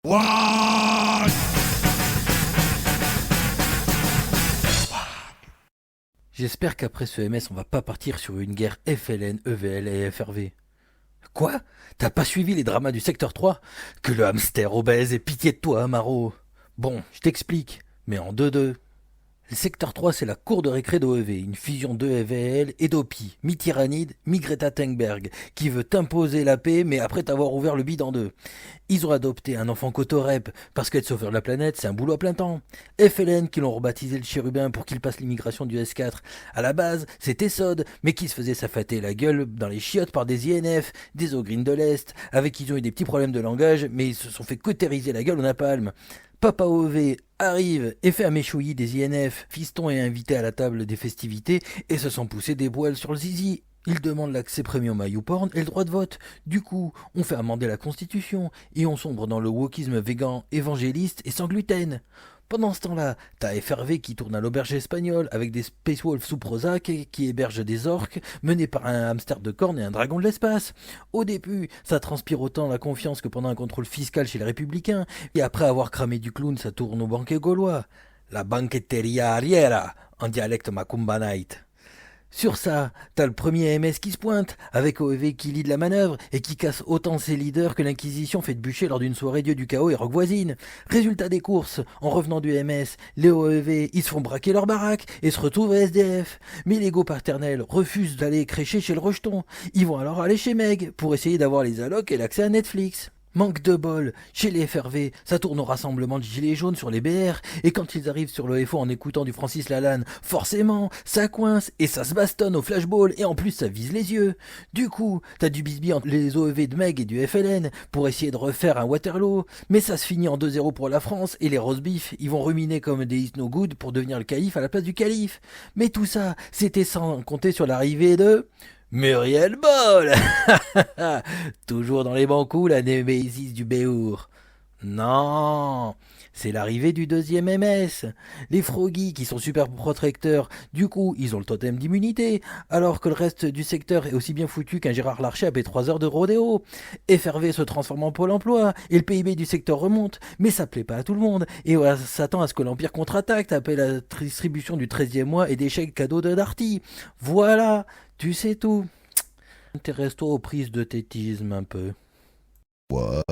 What? J'espère qu'après ce MS, on va pas partir sur une guerre FLN, EVL et FRV. Quoi? T'as pas suivi les dramas du secteur 3? Que le hamster obèse ait pitié de toi, Maro. Bon, je t'explique, mais en 2-2. Le secteur 3, c'est la cour de récré d'OEV, une fusion d'EVL et d'OPI, mi-Tyrannide, mi-Greta Thunberg, qui veut t'imposer la paix, mais après t'avoir ouvert le bide en deux. Ils ont adopté un enfant cotorep, parce qu'être sauveur de la planète, c'est un boulot à plein temps. FLN, qui l'ont rebaptisé le chérubin pour qu'il passe l'immigration du S4. À la base, c'était Sod, mais qui se faisait s'affater la gueule dans les chiottes par des INF, des Ogrines de l'Est, avec qui ils ont eu des petits problèmes de langage, mais ils se sont fait cautériser la gueule au napalm. Papa OV arrive et fait un méchouillis des INF. Fiston est invité à la table des festivités et se sont poussés des poils sur le zizi. Il demande l'accès premium à YouPorn et le droit de vote. Du coup, on fait amender la Constitution et on sombre dans le wokisme végan, évangéliste et sans gluten. Pendant ce temps-là, t'as FRV qui tourne à l'auberge espagnole avec des Space Wolves sous Prozac qui hébergent des orques menés par un hamster de corne et un dragon de l'espace. Au début, ça transpire autant la confiance que pendant un contrôle fiscal chez les Républicains, et après avoir cramé du clown, ça tourne au banquet gaulois. La banqueteria arriera, en dialecte macumbanite. Sur ça, t'as le premier MS qui se pointe, avec OEV qui lead la manœuvre et qui casse autant ses leaders que l'Inquisition fait de bûcher lors d'une soirée Dieu du chaos et rock voisine. Résultat des courses, en revenant du MS, les OEV ils se font braquer leur baraque et se retrouvent à SDF. Mais l'ego paternel refuse d'aller crécher chez le rejeton. Ils vont alors aller chez Meg pour essayer d'avoir les allocs et l'accès à Netflix. Manque de bol, chez les FRV, ça tourne au rassemblement de gilets jaunes sur les BR, et quand ils arrivent sur le FO en écoutant du Francis Lalanne, forcément, ça coince, et ça se bastonne au flashball, et en plus ça vise les yeux. Du coup, t'as du bisbis entre les OEV de Meg et du FLN, pour essayer de refaire un Waterloo, mais ça se finit en 2-0 pour la France, et les roast-beef, ils vont ruminer comme des Is No Good pour devenir le calife à la place du calife. Mais tout ça, c'était sans compter sur l'arrivée de... Muriel Boll. Toujours dans les bons coups, la némésis du Béour. Non, c'est l'arrivée du deuxième MS. Les froggies qui sont super protecteurs, du coup, ils ont le totem d'immunité, alors que le reste du secteur est aussi bien foutu qu'un Gérard Larcher après 3 heures de rodéo. FRV se transforme en pôle emploi, et le PIB du secteur remonte, mais ça plaît pas à tout le monde, et on s'attend à ce que l'Empire contre-attaque après la distribution du 13e mois et des chèques cadeaux de Darty. Voilà, tu sais tout. Intéresse-toi aux prises de tétisme un peu. What?